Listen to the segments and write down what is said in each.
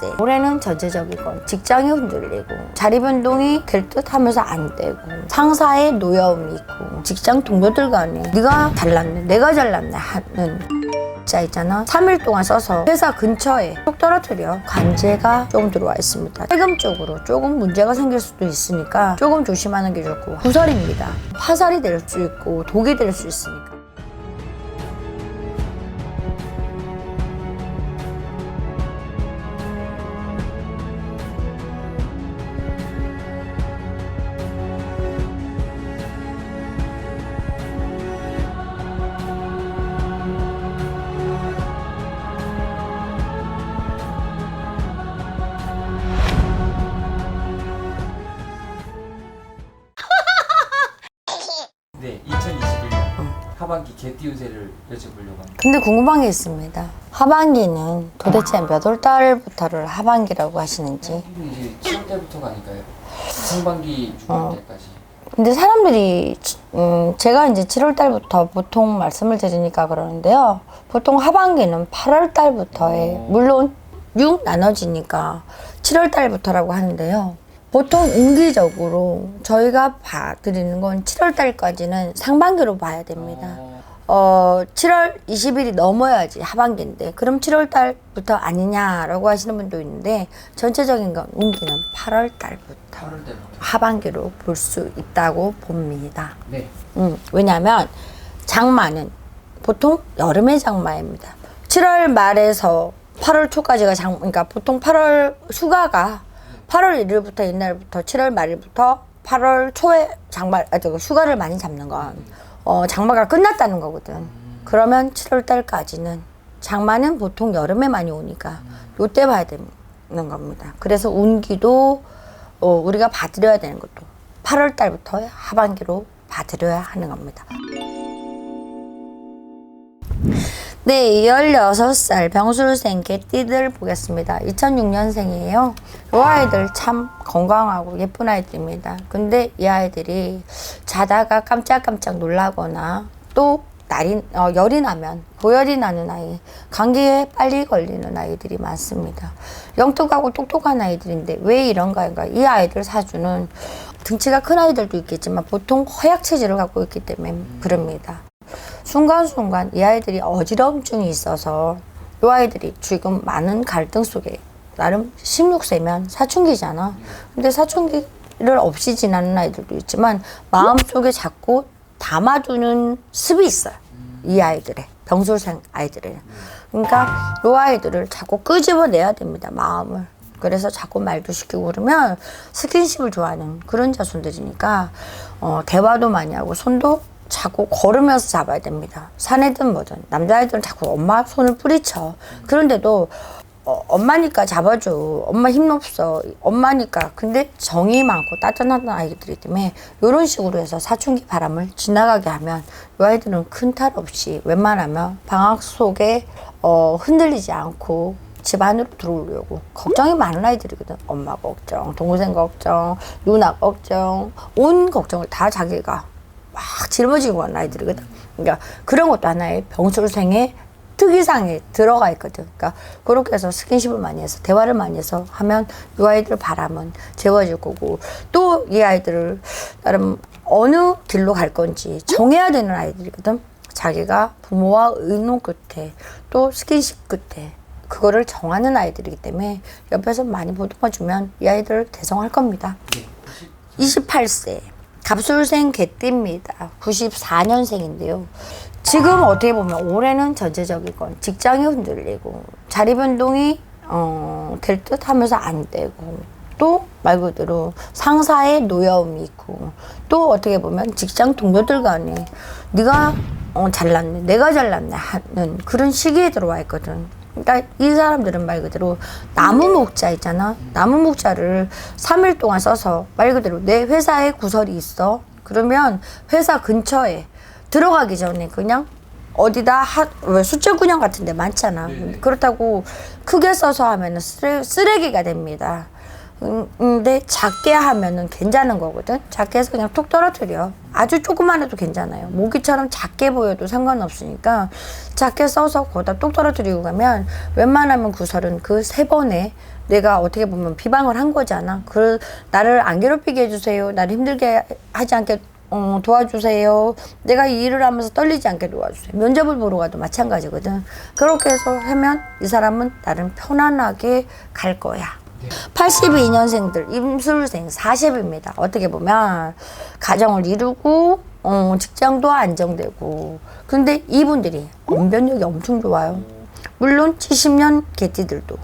28세. 올해는 전체적이건 직장이 흔들리고 자리 변동이 될 듯 하면서 안 되고 상사의 노여움이 있고 직장 동료들 간에 네가 잘났네 내가 잘났네 하는 자 있잖아. 3일 동안 써서 회사 근처에 쏙 떨어뜨려 관제가 조금 들어와 있습니다. 세금 쪽으로 조금 문제가 생길 수도 있으니까 조금 조심하는 게 좋고, 구설입니다. 화살이 될 수 있고 독이 될 수 있으니까. 네, 2021년 하반기 개띠운세를 여쭤보려고 합니다. 근데 궁금한 게 있습니다. 하반기는 도대체 몇 월 달부터를 하반기라고 하시는지. 이제 7월 달부터가 아닐까요? 상반기 6월 때까지. 근데 사람들이 제가 이제 7월 달부터 보통 말씀을 드리니까 그러는데요. 보통 하반기는 8월 달부터에 물론 6 나눠지니까 7월 달부터라고 하는데요. 보통 운기적으로 저희가 봐드리는 건 7월 달까지는 상반기로 봐야 됩니다. 7월 20일이 넘어야지 하반기인데 그럼 7월 달부터 아니냐라고 하시는 분도 있는데 전체적인 건 운기는 8월 달부터 하반기로 볼 수 있다고 봅니다. 네. 왜냐하면 장마는 보통 여름의 장마입니다. 7월 말에서 8월 초까지가 그러니까 보통 8월 휴가가 8월 1일부터 이날부터 7월 말일부터 8월 초에 휴가를 많이 잡는 건 장마가 끝났다는 거거든. 그러면 7월 달까지는 장마는 보통 여름에 많이 오니까 요때 봐야 되는 겁니다. 그래서 운기도 우리가 봐드려야 되는 것도 8월 달부터 하반기로 봐드려야 하는 겁니다. 네, 16살 병술생 개띠들 보겠습니다. 2006년생이에요. 이 아이들 참 건강하고 예쁜 아이들입니다. 근데 이 아이들이 자다가 깜짝깜짝 놀라거나 또 열이 나면 고열이 나는 아이, 감기에 빨리 걸리는 아이들이 많습니다. 영특하고 똑똑한 아이들인데 왜 이런가? 이 아이들 사주는 등치가 큰 아이들도 있겠지만 보통 허약 체질을 갖고 있기 때문에 그럽니다. 순간순간 이 아이들이 어지러움증이 있어서 이 아이들이 지금 많은 갈등 속에 나름 16세면 사춘기잖아. 근데 사춘기를 없이 지나는 아이들도 있지만 마음속에 자꾸 담아두는 습이 있어요. 이 아이들의 병술생 아이들의. 그러니까 이 아이들을 자꾸 끄집어내야 됩니다. 마음을. 그래서 자꾸 말도 시키고 그러면 스킨십을 좋아하는 그런 자손들이니까 대화도 많이 하고 손도 자꾸 걸으면서 잡아야 됩니다. 사내든 뭐든 남자애들은 자꾸 엄마 손을 뿌리쳐. 그런데도 엄마니까 잡아줘. 엄마 힘 없어. 엄마니까. 근데 정이 많고 따뜻한 아이들이기 때문에 이런 식으로 해서 사춘기 바람을 지나가게 하면 이 아이들은 큰 탈 없이 웬만하면 방학 속에 흔들리지 않고 집 안으로 들어오려고 걱정이 많은 아이들이거든. 엄마 걱정, 동생 걱정, 누나 걱정, 온 걱정을 다 자기가 막 짊어지고 간 아이들이거든. 그러니까 그런 것도 하나의 병술생의 특이상에 들어가 있거든. 그러니까 그렇게 해서 스킨십을 많이 해서 대화를 많이 해서 하면 이 아이들 바람은 재워질 거고, 또 이 아이들을 나름 어느 길로 갈 건지 정해야 되는 아이들이거든. 자기가 부모와 의논 끝에 또 스킨십 끝에 그거를 정하는 아이들이기 때문에 옆에서 많이 보듬어주면 이 아이들을 대성할 겁니다. 28세 갑술생 개띠입니다. 94년생인데요. 지금 어떻게 보면 올해는 전체적이건 직장이 흔들리고 자리 변동이 될 듯 하면서 안 되고 또 말 그대로 상사의 노여움이 있고 또 어떻게 보면 직장 동료들 간에 네가 잘났네 내가 잘났네 하는 그런 시기에 들어와 있거든. 그러니까 이 사람들은 말 그대로 나무 목자 있잖아. 나무 목자를 3일 동안 써서 말 그대로 내 회사에 구설이 있어. 그러면 회사 근처에 들어가기 전에 그냥 어디다 왜 수채군형 같은 데 많잖아. 그렇다고 크게 써서 하면 쓰레기가 됩니다. 근데 작게 하면은 괜찮은 거거든. 작게 해서 그냥 톡 떨어뜨려. 아주 조그만 해도 괜찮아요. 모기처럼 작게 보여도 상관없으니까 작게 써서 거기다 똑 떨어뜨리고 가면 웬만하면 구설은 그 3번에 내가 어떻게 보면 비방을 한 거잖아. 나를 안 괴롭히게 해주세요. 나를 힘들게 하지 않게 도와주세요. 내가 이 일을 하면서 떨리지 않게 도와주세요. 면접을 보러 가도 마찬가지거든. 그렇게 해서 하면 이 사람은 나름 편안하게 갈 거야. 82년생들 임술생 40입니다. 어떻게 보면 가정을 이루고 직장도 안정되고, 근데 이분들이 언변력이 엄청 좋아요. 물론 70년 개띠들도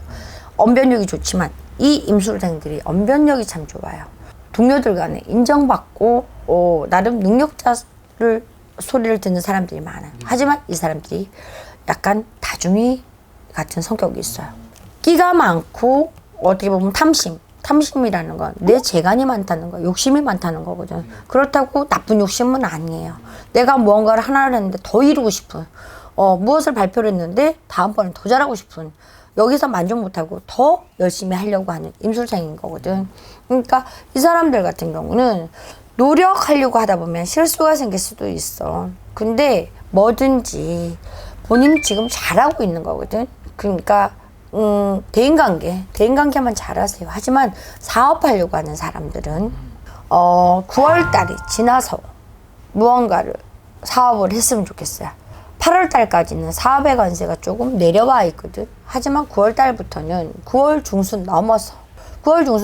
언변력이 좋지만 이 임술생들이 언변력이 참 좋아요. 동료들 간에 인정받고 나름 능력자를 소리를 듣는 사람들이 많아요. 하지만 이 사람들이 약간 다중이 같은 성격이 있어요. 끼가 많고 어떻게 보면 탐심이라는 건 내 재간이 많다는 거, 욕심이 많다는 거거든. 그렇다고 나쁜 욕심은 아니에요. 내가 무언가를 하나를 했는데 더 이루고 싶은, 무엇을 발표를 했는데 다음번엔 더 잘하고 싶은, 여기서 만족 못하고 더 열심히 하려고 하는 임술생인 거거든. 그러니까 이 사람들 같은 경우는 노력하려고 하다 보면 실수가 생길 수도 있어. 근데 뭐든지 본인 지금 잘하고 있는 거거든. 그러니까 대인관계만 잘하세요. 하지만 사업하려고 하는 사람들은 9월 달이 지나서 무언가를 사업을 했으면 좋겠어요. 8월 달까지는 사업의 관세가 조금 내려와 있거든. 하지만 9월 달부터는 9월 중순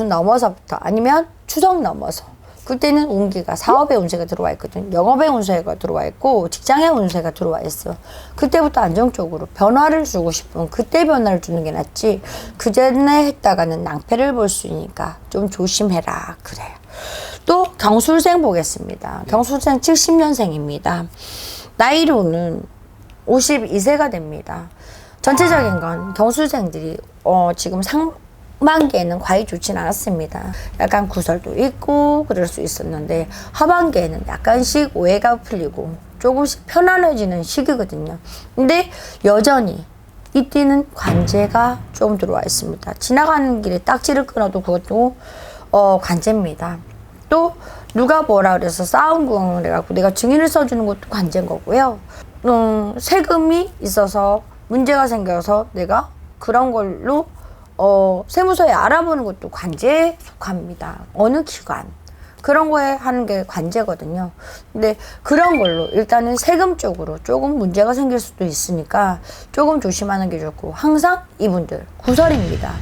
넘어서부터 아니면 추석 넘어서, 그때는 운기가 사업의 운세가 들어와 있거든. 영업의 운세가 들어와 있고 직장의 운세가 들어와 있어. 그때부터 안정적으로 변화를 주고 싶으면 그때 변화를 주는 게 낫지, 그 전에 했다가는 낭패를 볼 수 있으니까 좀 조심해라 그래요. 또 경술생 보겠습니다. 경술생 70년생입니다. 나이로는 52세가 됩니다. 전체적인 건 경술생들이 지금 상반기에는 과히 좋진 않았습니다. 약간 구설도 있고 그럴 수 있었는데 하반기에는 약간씩 오해가 풀리고 조금씩 편안해지는 시기거든요. 근데 여전히 이때는 관제가 좀 들어와 있습니다. 지나가는 길에 딱지를 끊어도 그것도 관제입니다. 또 누가 뭐라 그래서 싸움 구경을 해갖고 내가 증인을 써주는 것도 관제인 거고요. 세금이 있어서 문제가 생겨서 내가 그런 걸로 세무서에 알아보는 것도 관제에 속합니다. 어느 기관 그런 거에 하는 게 관제거든요. 근데 그런 걸로 일단은 세금 쪽으로 조금 문제가 생길 수도 있으니까 조금 조심하는 게 좋고, 항상 이분들 구설입니다.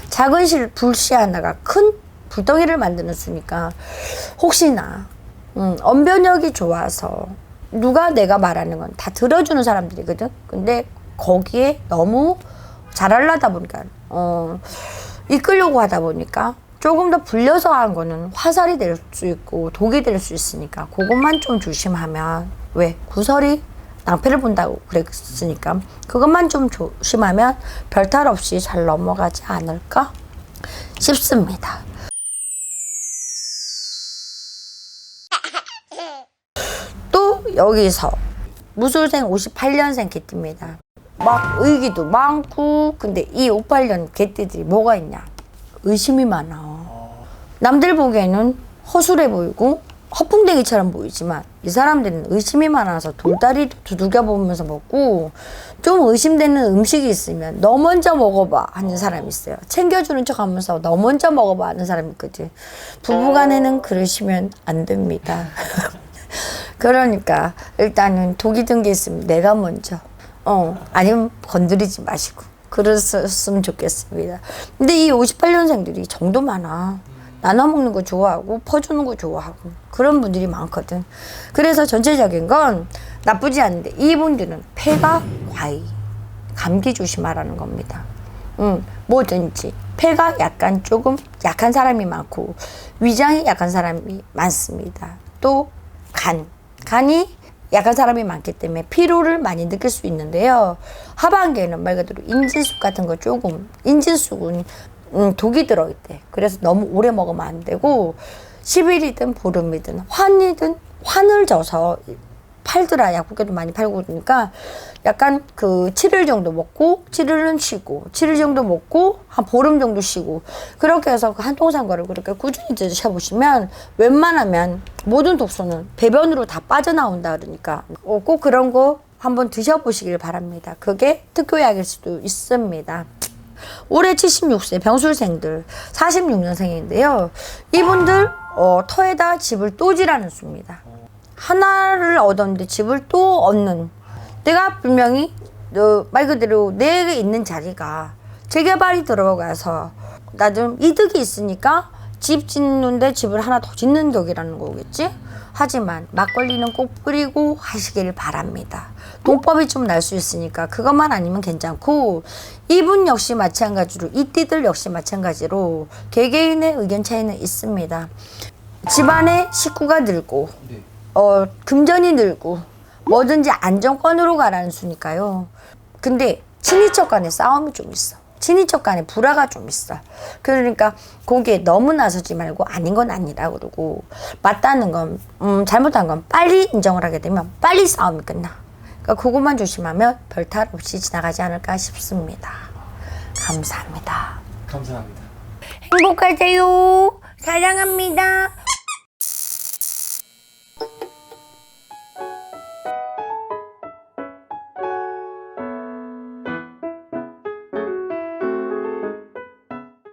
작은 불씨 하나가 큰 불덩이를 만드는 수니까 혹시나 언변력이 좋아서 누가 내가 말하는 건 다 들어주는 사람들이거든. 근데 거기에 너무 잘하려다 보니까 이끌려고 하다 보니까 조금 더 불려서 한 거는 화살이 될 수 있고 독이 될 수 있으니까 그것만 좀 조심하면, 왜 구설이 낭패를 본다고 그랬으니까 그것만 좀 조심하면 별탈 없이 잘 넘어가지 않을까 싶습니다. 또 여기서 무술생 58년생 개띠입니다. 막 의기도 많고, 근데 이 58년 개띠들이 뭐가 있냐, 의심이 많아. 남들 보기에는 허술해 보이고 허풍쟁이처럼 보이지만 이 사람들은 의심이 많아서 돌다리 두들겨 보면서 먹고, 좀 의심되는 음식이 있으면 너 먼저 먹어봐 하는 사람이 있어요. 챙겨주는 척 하면서 너 먼저 먹어봐 하는 사람이 있거든. 부부간에는 그러시면 안 됩니다. 그러니까 일단은 독이 든 게 있으면 내가 먼저, 아니면 건드리지 마시고 그랬으면 좋겠습니다. 근데 이 58년생들이 정도 많아. 나눠 먹는 거 좋아하고 퍼주는 거 좋아하고 그런 분들이 많거든. 그래서 전체적인 건 나쁘지 않은데 이분들은 폐가 과히 감기 조심하라는 겁니다. 뭐든지 폐가 약간 조금 약한 사람이 많고 위장이 약한 사람이 많습니다. 또 간이 약한 사람이 많기 때문에 피로를 많이 느낄 수 있는데요. 하반기에는 말 그대로 인진숙 같은 거 조금, 인진숙은 독이 들어있대. 그래서 너무 오래 먹으면 안 되고 10일이든 보름이든 환을 져서 팔더라. 약국에도 많이 팔고 그러니까 약간 그 7일 정도 먹고 7일은 쉬고 7일 정도 먹고 한 보름 정도 쉬고 그렇게 해서 그 한통산 거를 그렇게 꾸준히 드셔보시면 웬만하면 모든 독소는 배변으로 다 빠져나온다 그러니까 꼭 그런 거 한번 드셔보시길 바랍니다. 그게 특효약일 수도 있습니다. 올해 76세 병술생들 46년생인데요. 이분들 터에다 집을 또 지라는 수입니다. 하나를 얻었는데 집을 또 얻는. 내가 분명히 말 그대로 내게 있는 자리가 재개발이 들어가서 나 좀 이득이 있으니까 집 짓는데 집을 하나 더 짓는 격이라는 거겠지? 하지만 막걸리는 꼭 뿌리고 하시길 바랍니다. 동법이 좀 날 수 있으니까 그것만 아니면 괜찮고 이분 역시 마찬가지로 이 띠들 역시 마찬가지로 개개인의 의견 차이는 있습니다. 집안에 식구가 늘고 네. 금전이 늘고 뭐든지 안정권으로 가라는 수니까요. 근데 친인척 간에 싸움이 좀 있어. 친인척 간에 불화가 좀 있어. 그러니까 거기에 너무 나서지 말고 아닌 건 아니라 그러고 맞다는 건 잘못한 건 빨리 인정을 하게 되면 빨리 싸움이 끝나. 그러니까 그것만 조심하면 별 탈 없이 지나가지 않을까 싶습니다. 감사합니다. 감사합니다. 행복하세요. 사랑합니다.